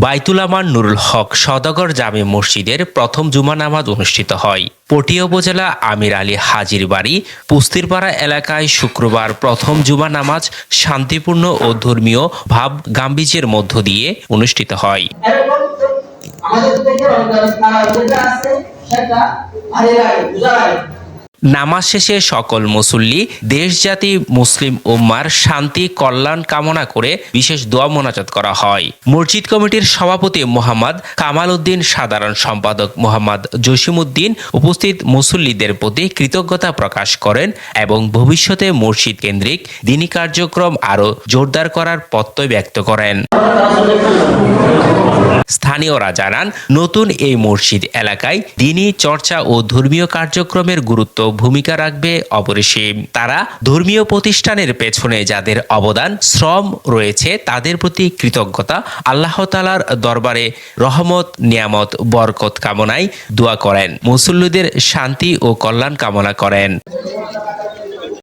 বাইতুল আমান নুরুল হক সওদাগর জামে মসজিদের প্রথম জুমা নামাজ অনুষ্ঠিত হয়। পটিয়া উপজেলা আমির আলী হাজির বাড়ি পুস্তিরপাড়া এলাকায় শুক্রবার প্রথম জুমা নামাজ শান্তিপূর্ণ ও ধর্মীয় ভাব গাম্ভীর্যের মধ্য দিয়ে অনুষ্ঠিত হয়। নামাজ শেষে সকল মুসল্লি দেশজাতি মুসলিম উম্মার শান্তি কল্যাণ কামনা করে বিশেষ দোয়া মোনাজাত করা হয়। মসজিদ কমিটির সভাপতি মোহাম্মদ কামাল উদ্দিন, সাধারণ সম্পাদক মোহাম্মদ জসিমউদ্দিন উপস্থিত মুসল্লিদের প্রতি কৃতজ্ঞতা প্রকাশ করেন এবং ভবিষ্যতে মসজিদ কেন্দ্রিক দ্বীনি কার্যক্রম আরও জোরদার করার প্রত্যয় ব্যক্ত করেন। স্থানীয়রা জানান, নতুন এই মসজিদ এলাকায় দ্বীনি চর্চা ও ধর্মীয় কার্যক্রমের গুরুত্ব ভূমিকা রাখবে অপরিসীম। তারা ধর্মীয় প্রতিষ্ঠানের পেছনে যাদের অবদান শ্রম রয়েছে তাদের প্রতি কৃতজ্ঞতা আল্লাহ তাআলার দরবারে রহমত নিয়ামত বরকত কামনায় দোয়া করেন, মুসল্লিদের শান্তি ও কল্যাণ কামনা করেন।